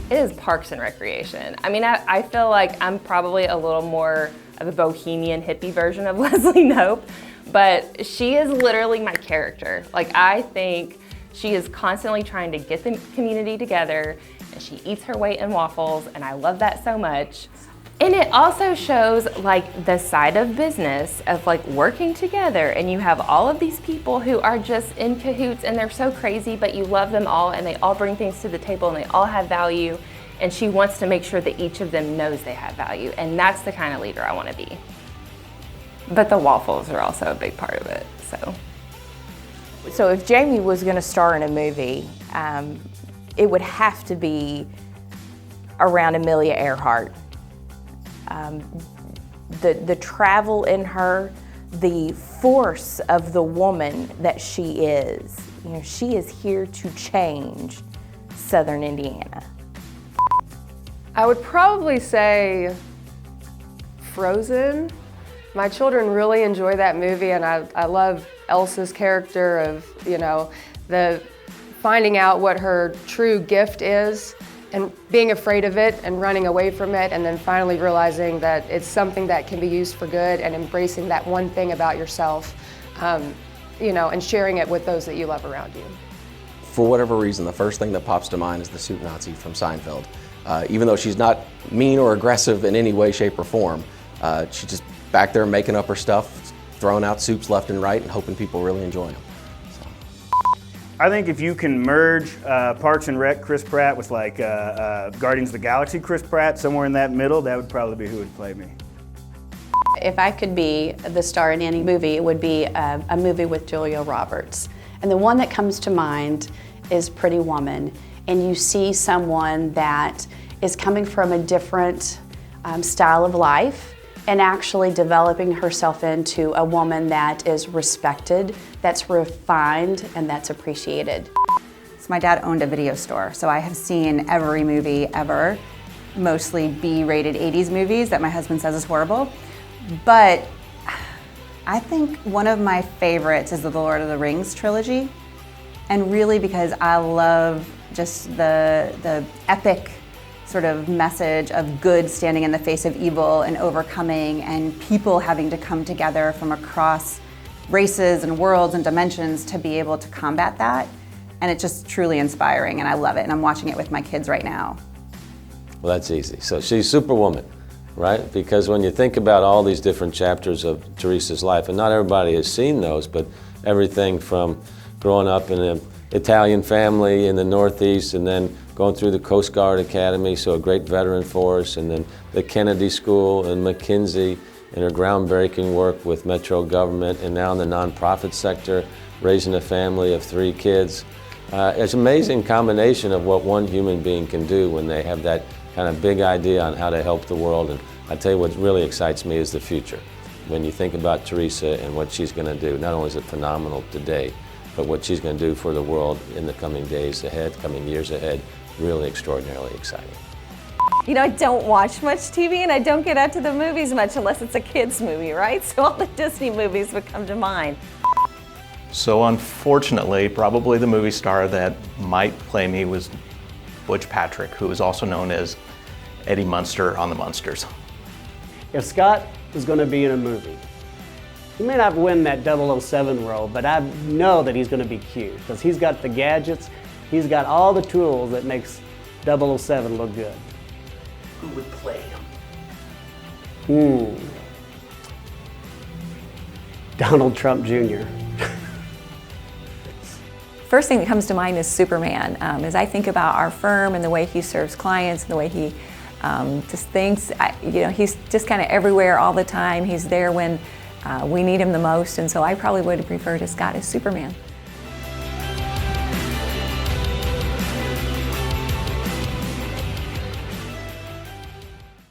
It is Parks and Recreation. I mean, I feel like I'm probably a little more of a bohemian hippie version of Leslie Knope, but she is literally my character. Like, I think she is constantly trying to get the community together, and she eats her weight in waffles, and I love that so much. And it also shows like the side of business of like working together, and you have all of these people who are just in cahoots and they're so crazy, but you love them all and they all bring things to the table and they all have value, and she wants to make sure that each of them knows they have value, and that's the kind of leader I want to be. But the waffles are also a big part of it, so. So if Jamie was going to star in a movie, it would have to be around Amelia Earhart. The travel in her, the force of the woman that she is. You know, she is here to change Southern Indiana. I would probably say Frozen. My children really enjoy that movie, and I love Elsa's character of, you know, the finding out what her true gift is and being afraid of it and running away from it, and then finally realizing that it's something that can be used for good, and embracing that one thing about yourself, you know, and sharing it with those that you love around you. For whatever reason, the first thing that pops to mind is the soup Nazi from Seinfeld. Even though she's not mean or aggressive in any way, shape, or form, she's just back there making up her stuff, throwing out soups left and right and hoping people really enjoy them. I think if you can merge Parks and Rec Chris Pratt with like Guardians of the Galaxy Chris Pratt, somewhere in that middle, that would probably be who would play me. If I could be the star in any movie, it would be a movie with Julia Roberts. And the one that comes to mind is Pretty Woman. And you see someone that is coming from a different style of life and actually developing herself into a woman that is respected, that's refined, and that's appreciated. So my dad owned a video store, so I have seen every movie ever, mostly B-rated 80s movies that my husband says is horrible. But I think one of my favorites is the Lord of the Rings trilogy, and really because I love just the epic sort of message of good standing in the face of evil and overcoming, and people having to come together from across races and worlds and dimensions to be able to combat that. And it's just truly inspiring, and I love it, and I'm watching it with my kids right now. Well, that's easy. So she's Superwoman, right? Because when you think about all these different chapters of Teresa's life, and not everybody has seen those, but everything from growing up in an Italian family in the Northeast, and then going through the Coast Guard Academy, so a great veteran force, and then the Kennedy School and McKinsey, and her groundbreaking work with Metro government, and now in the nonprofit sector, raising a family of 3 kids. It's an amazing combination of what one human being can do when they have that kind of big idea on how to help the world. And I tell you what really excites me is the future. When you think about Teresa and what she's going to do, not only is it phenomenal today, but what she's going to do for the world in the coming days ahead, coming years ahead, really extraordinarily exciting. You know, I don't watch much TV and I don't get out to the movies much unless it's a kid's movie, right? So all the Disney movies would come to mind. So unfortunately, probably the movie star that might play me was Butch Patrick, who is also known as Eddie Munster on the Munsters. If Scott was going to be in a movie, he may not win that 007 role, but I know that he's going to be cute because he's got the gadgets, he's got all the tools that makes 007 look good. Who would play him? Donald Trump Jr. First thing that comes to mind is Superman. As I think about our firm and the way he serves clients and the way he just thinks, you know, he's just kind of everywhere all the time. He's there when we need him the most, and so I probably would have preferred Scott as Superman.